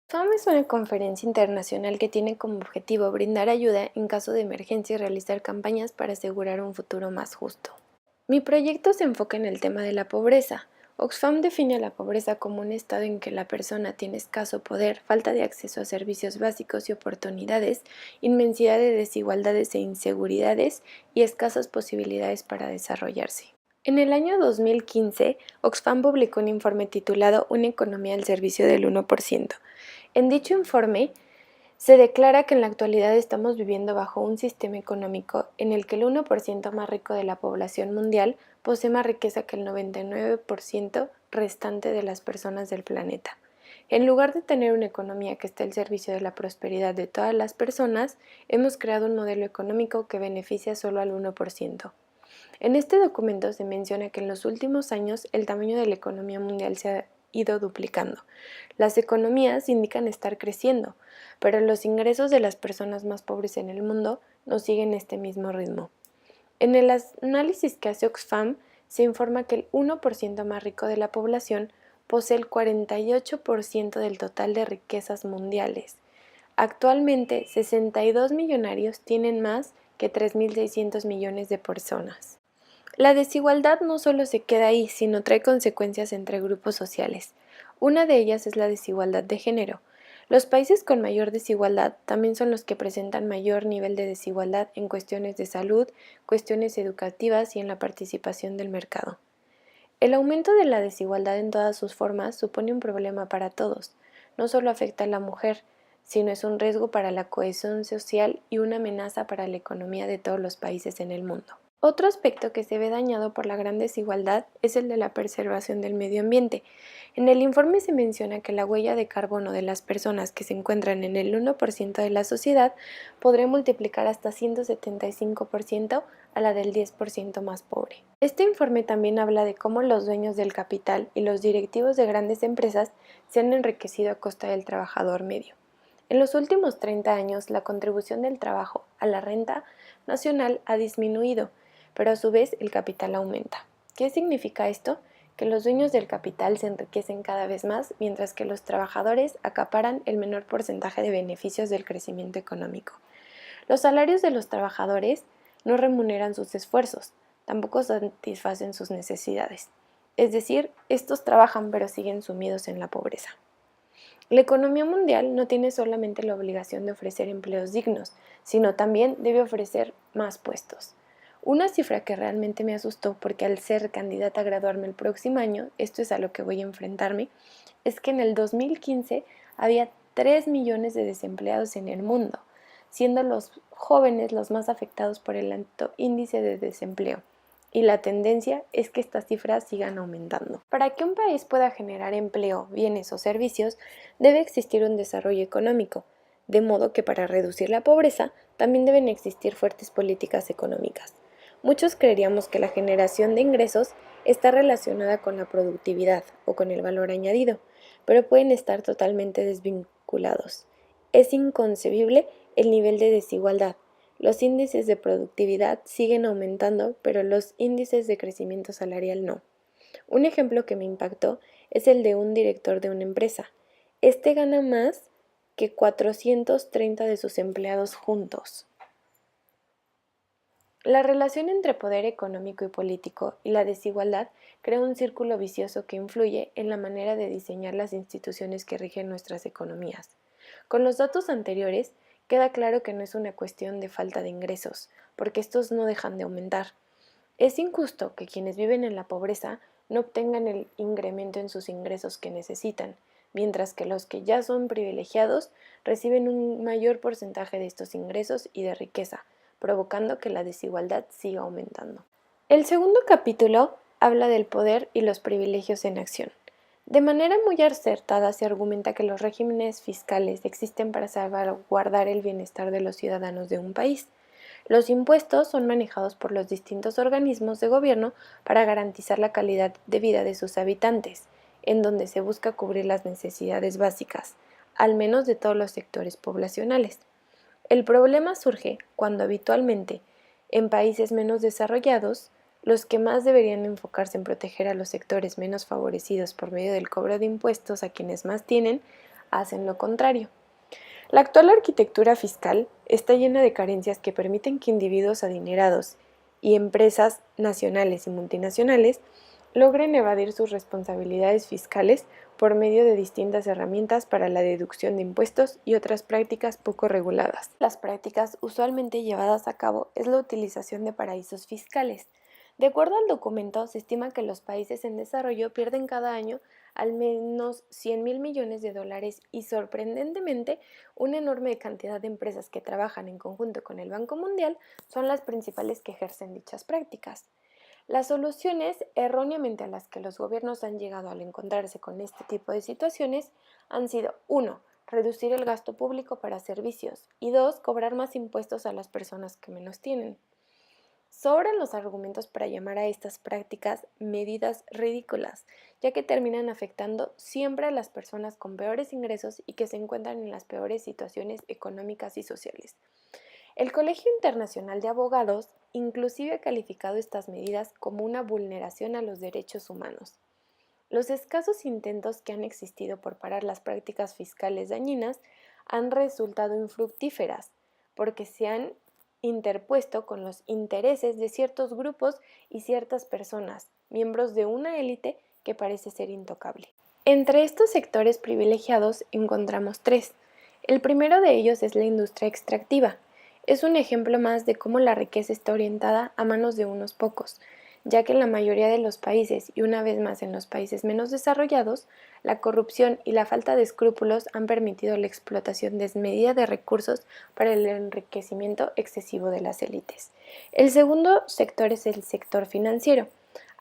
FAM es una conferencia internacional que tiene como objetivo brindar ayuda en caso de emergencia y realizar campañas para asegurar un futuro más justo. Mi proyecto se enfoca en el tema de la pobreza. Oxfam define la pobreza como un estado en que la persona tiene escaso poder, falta de acceso a servicios básicos y oportunidades, inmensidad de desigualdades e inseguridades y escasas posibilidades para desarrollarse. En el año 2015, Oxfam publicó un informe titulado Una economía al servicio del 1%. En dicho informe, se declara que en la actualidad estamos viviendo bajo un sistema económico en el que el 1% más rico de la población mundial posee más riqueza que el 99% restante de las personas del planeta. En lugar de tener una economía que esté al servicio de la prosperidad de todas las personas, hemos creado un modelo económico que beneficia solo al 1%. En este documento se menciona que en los últimos años el tamaño de la economía mundial se ha ido duplicando. Las economías indican estar creciendo, pero los ingresos de las personas más pobres en el mundo no siguen este mismo ritmo. En el análisis que hace Oxfam se informa que el 1% más rico de la población posee el 48% del total de riquezas mundiales. Actualmente, 62 millonarios tienen más que 3.600 millones de personas. La desigualdad no solo se queda ahí, sino trae consecuencias entre grupos sociales. Una de ellas es la desigualdad de género. Los países con mayor desigualdad también son los que presentan mayor nivel de desigualdad en cuestiones de salud, cuestiones educativas y en la participación del mercado. El aumento de la desigualdad en todas sus formas supone un problema para todos. No solo afecta a la mujer, sino es un riesgo para la cohesión social y una amenaza para la economía de todos los países en el mundo. Otro aspecto que se ve dañado por la gran desigualdad es el de la preservación del medio ambiente. En el informe se menciona que la huella de carbono de las personas que se encuentran en el 1% de la sociedad podría multiplicar hasta 175% a la del 10% más pobre. Este informe también habla de cómo los dueños del capital y los directivos de grandes empresas se han enriquecido a costa del trabajador medio. En los últimos 30 años, la contribución del trabajo a la renta nacional ha disminuido, pero a su vez el capital aumenta. ¿Qué significa esto? Que los dueños del capital se enriquecen cada vez más, mientras que los trabajadores acaparan el menor porcentaje de beneficios del crecimiento económico. Los salarios de los trabajadores no remuneran sus esfuerzos, tampoco satisfacen sus necesidades. Es decir, estos trabajan pero siguen sumidos en la pobreza. La economía mundial no tiene solamente la obligación de ofrecer empleos dignos, sino también debe ofrecer más puestos. Una cifra que realmente me asustó porque al ser candidata a graduarme el próximo año, esto es a lo que voy a enfrentarme, es que en el 2015 había 3 millones de desempleados en el mundo, siendo los jóvenes los más afectados por el alto índice de desempleo. Y la tendencia es que estas cifras sigan aumentando. Para que un país pueda generar empleo, bienes o servicios, debe existir un desarrollo económico, de modo que para reducir la pobreza también deben existir fuertes políticas económicas. Muchos creeríamos que la generación de ingresos está relacionada con la productividad o con el valor añadido, pero pueden estar totalmente desvinculados. Es inconcebible el nivel de desigualdad. Los índices de productividad siguen aumentando, pero los índices de crecimiento salarial no. Un ejemplo que me impactó es el de un director de una empresa. Este gana más que 430 de sus empleados juntos. La relación entre poder económico y político y la desigualdad crea un círculo vicioso que influye en la manera de diseñar las instituciones que rigen nuestras economías. Con los datos anteriores, queda claro que no es una cuestión de falta de ingresos, porque estos no dejan de aumentar. Es injusto que quienes viven en la pobreza no obtengan el incremento en sus ingresos que necesitan, mientras que los que ya son privilegiados reciben un mayor porcentaje de estos ingresos y de riqueza, provocando que la desigualdad siga aumentando. El segundo capítulo habla del poder y los privilegios en acción. De manera muy acertada se argumenta que los regímenes fiscales existen para salvaguardar el bienestar de los ciudadanos de un país. Los impuestos son manejados por los distintos organismos de gobierno para garantizar la calidad de vida de sus habitantes, en donde se busca cubrir las necesidades básicas, al menos de todos los sectores poblacionales. El problema surge cuando habitualmente, en países menos desarrollados, los que más deberían enfocarse en proteger a los sectores menos favorecidos por medio del cobro de impuestos a quienes más tienen, hacen lo contrario. La actual arquitectura fiscal está llena de carencias que permiten que individuos adinerados y empresas nacionales y multinacionales logren evadir sus responsabilidades fiscales por medio de distintas herramientas para la deducción de impuestos y otras prácticas poco reguladas. Las prácticas usualmente llevadas a cabo es la utilización de paraísos fiscales. De acuerdo al documento, se estima que los países en desarrollo pierden cada año al menos 100.000 millones de dólares y, sorprendentemente, una enorme cantidad de empresas que trabajan en conjunto con el Banco Mundial son las principales que ejercen dichas prácticas. Las soluciones erróneamente a las que los gobiernos han llegado al encontrarse con este tipo de situaciones han sido: 1. Reducir el gasto público para servicios, y 2. Cobrar más impuestos a las personas que menos tienen. Sobran los argumentos para llamar a estas prácticas medidas ridículas, ya que terminan afectando siempre a las personas con peores ingresos y que se encuentran en las peores situaciones económicas y sociales. El Colegio Internacional de Abogados inclusive ha calificado estas medidas como una vulneración a los derechos humanos. Los escasos intentos que han existido por parar las prácticas fiscales dañinas han resultado infructíferas, porque se han interpuesto con los intereses de ciertos grupos y ciertas personas, miembros de una élite que parece ser intocable. Entre estos sectores privilegiados encontramos tres. El primero de ellos es la industria extractiva. Es un ejemplo más de cómo la riqueza está orientada a manos de unos pocos, ya que en la mayoría de los países, y una vez más en los países menos desarrollados, la corrupción y la falta de escrúpulos han permitido la explotación desmedida de recursos para el enriquecimiento excesivo de las élites. El segundo sector es el sector financiero.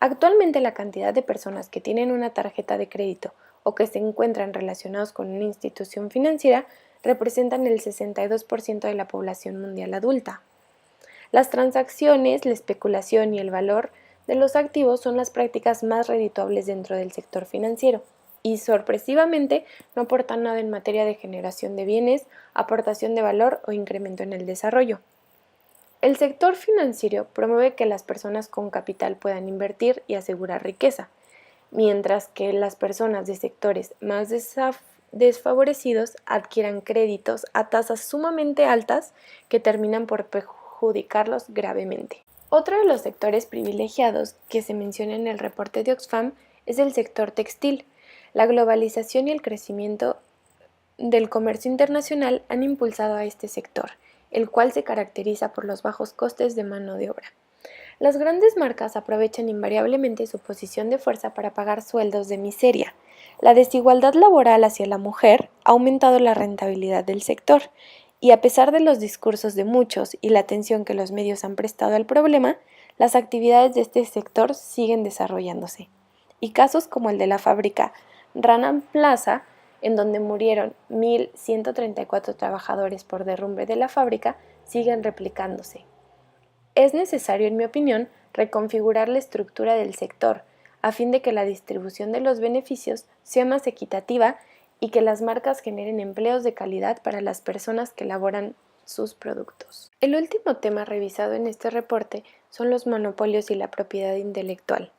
Actualmente la cantidad de personas que tienen una tarjeta de crédito o que se encuentran relacionados con una institución financiera representan el 62% de la población mundial adulta. Las transacciones, la especulación y el valor de los activos son las prácticas más redituables dentro del sector financiero y, sorpresivamente, no aportan nada en materia de generación de bienes, aportación de valor o incremento en el desarrollo. El sector financiero promueve que las personas con capital puedan invertir y asegurar riqueza, mientras que las personas de sectores más desfavorecidos adquieran créditos a tasas sumamente altas que terminan por perjudicarlos gravemente. Otro de los sectores privilegiados que se menciona en el reporte de Oxfam es el sector textil. La globalización y el crecimiento del comercio internacional han impulsado a este sector, el cual se caracteriza por los bajos costes de mano de obra. Las grandes marcas aprovechan invariablemente su posición de fuerza para pagar sueldos de miseria. La desigualdad laboral hacia la mujer ha aumentado la rentabilidad del sector, y a pesar de los discursos de muchos y la atención que los medios han prestado al problema, las actividades de este sector siguen desarrollándose. Y casos como el de la fábrica Rana Plaza, en donde murieron 1.134 trabajadores por derrumbe de la fábrica, siguen replicándose. Es necesario, en mi opinión, reconfigurar la estructura del sector, a fin de que la distribución de los beneficios sea más equitativa y que las marcas generen empleos de calidad para las personas que elaboran sus productos. El último tema revisado en este reporte son los monopolios y la propiedad intelectual.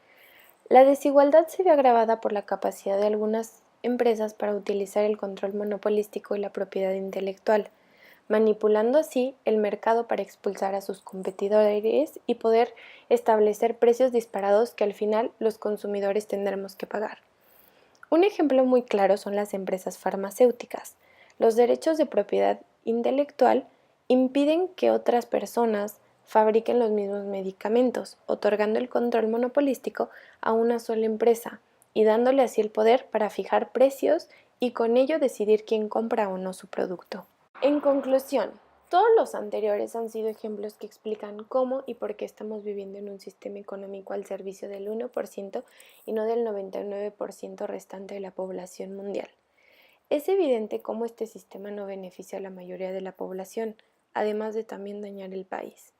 La desigualdad se ve agravada por la capacidad de algunas empresas para utilizar el control monopolístico y la propiedad intelectual, manipulando así el mercado para expulsar a sus competidores y poder establecer precios disparados que al final los consumidores tendremos que pagar. Un ejemplo muy claro son las empresas farmacéuticas. Los derechos de propiedad intelectual impiden que otras personas fabriquen los mismos medicamentos, otorgando el control monopolístico a una sola empresa y dándole así el poder para fijar precios y con ello decidir quién compra o no su producto. En conclusión, todos los anteriores han sido ejemplos que explican cómo y por qué estamos viviendo en un sistema económico al servicio del 1% y no del 99% restante de la población mundial. Es evidente cómo este sistema no beneficia a la mayoría de la población, además de también dañar el país.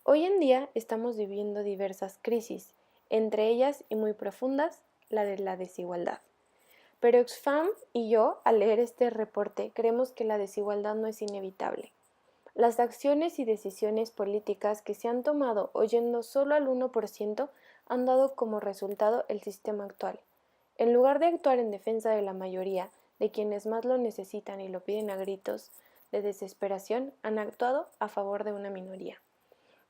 Hoy en día estamos viviendo diversas crisis, entre ellas y muy profundas, la de la desigualdad. Pero Oxfam y yo, al leer este reporte, creemos que la desigualdad no es inevitable. Las acciones y decisiones políticas que se han tomado oyendo solo al 1% han dado como resultado el sistema actual. En lugar de actuar en defensa de la mayoría, de quienes más lo necesitan y lo piden a gritos de desesperación, han actuado a favor de una minoría.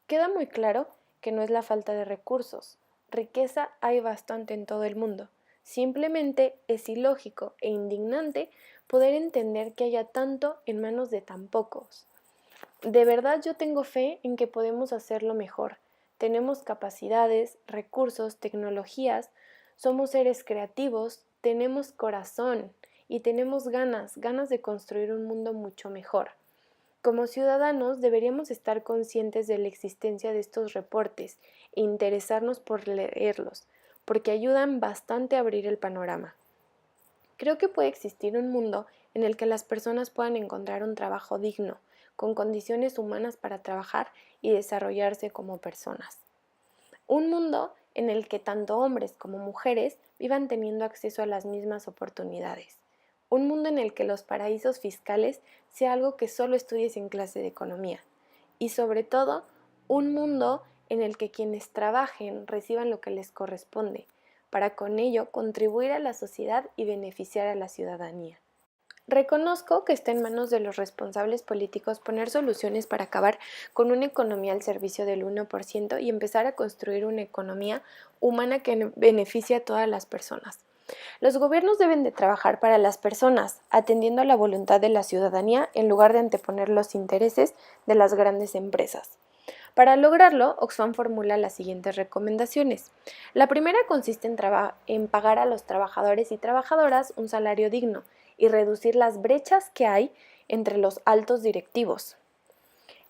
Queda muy claro que no es la falta de recursos. Riqueza hay bastante en todo el mundo. Simplemente es ilógico e indignante poder entender que haya tanto en manos de tan pocos. De verdad yo tengo fe en que podemos hacerlo mejor. Tenemos capacidades, recursos, tecnologías, somos seres creativos, tenemos corazón y tenemos ganas de construir un mundo mucho mejor. Como ciudadanos deberíamos estar conscientes de la existencia de estos reportes e interesarnos por leerlos, porque ayudan bastante a abrir el panorama. Creo que puede existir un mundo en el que las personas puedan encontrar un trabajo digno, con condiciones humanas para trabajar y desarrollarse como personas. Un mundo en el que tanto hombres como mujeres vivan teniendo acceso a las mismas oportunidades. Un mundo en el que los paraísos fiscales sea algo que solo estudies en clase de economía. Y sobre todo, un mundo en el que quienes trabajen reciban lo que les corresponde, para con ello contribuir a la sociedad y beneficiar a la ciudadanía. Reconozco que está en manos de los responsables políticos poner soluciones para acabar con una economía al servicio del 1% y empezar a construir una economía humana que beneficie a todas las personas. Los gobiernos deben de trabajar para las personas, atendiendo a la voluntad de la ciudadanía en lugar de anteponer los intereses de las grandes empresas. Para lograrlo, Oxfam formula las siguientes recomendaciones. La primera consiste en pagar a los trabajadores y trabajadoras un salario digno y reducir las brechas que hay entre los altos directivos.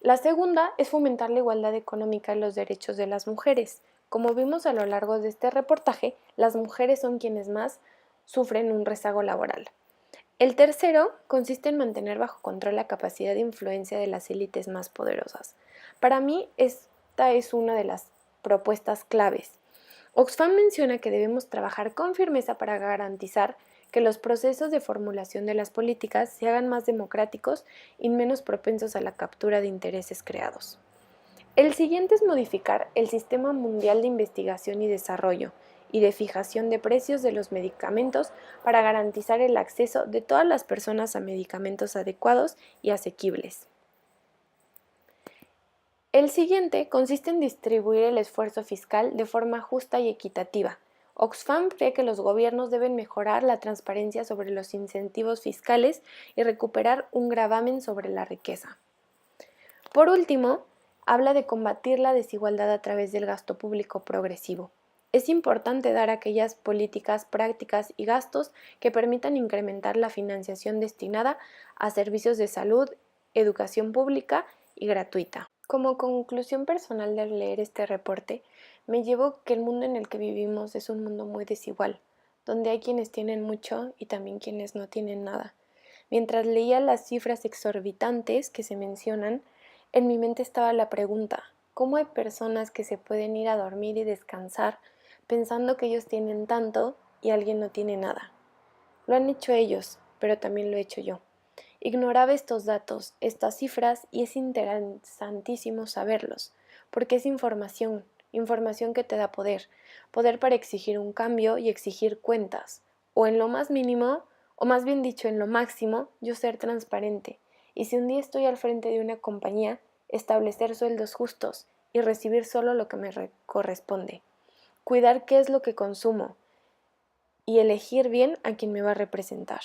La segunda es fomentar la igualdad económica y los derechos de las mujeres. Como vimos a lo largo de este reportaje, las mujeres son quienes más sufren un rezago laboral. El tercero consiste en mantener bajo control la capacidad de influencia de las élites más poderosas. Para mí, esta es una de las propuestas claves. Oxfam menciona que debemos trabajar con firmeza para garantizar que los procesos de formulación de las políticas se hagan más democráticos y menos propensos a la captura de intereses creados. El siguiente es modificar el Sistema Mundial de Investigación y Desarrollo y de fijación de precios de los medicamentos para garantizar el acceso de todas las personas a medicamentos adecuados y asequibles. El siguiente consiste en distribuir el esfuerzo fiscal de forma justa y equitativa. Oxfam cree que los gobiernos deben mejorar la transparencia sobre los incentivos fiscales y recuperar un gravamen sobre la riqueza. Por último, habla de combatir la desigualdad a través del gasto público progresivo. Es importante dar aquellas políticas, prácticas y gastos que permitan incrementar la financiación destinada a servicios de salud, educación pública y gratuita. Como conclusión personal de leer este reporte, me llevo que el mundo en el que vivimos es un mundo muy desigual, donde hay quienes tienen mucho y también quienes no tienen nada. Mientras leía las cifras exorbitantes que se mencionan, en mi mente estaba la pregunta, ¿cómo hay personas que se pueden ir a dormir y descansar pensando que ellos tienen tanto y alguien no tiene nada? Lo han hecho ellos, pero también lo he hecho yo. Ignoraba estos datos, estas cifras, y es interesantísimo saberlos, porque es información, información que te da poder, poder para exigir un cambio y exigir cuentas, o en lo más mínimo, o más bien dicho, en lo máximo, yo ser transparente, y si un día estoy al frente de una compañía, establecer sueldos justos y recibir solo lo que me corresponde, cuidar qué es lo que consumo y elegir bien a quien me va a representar.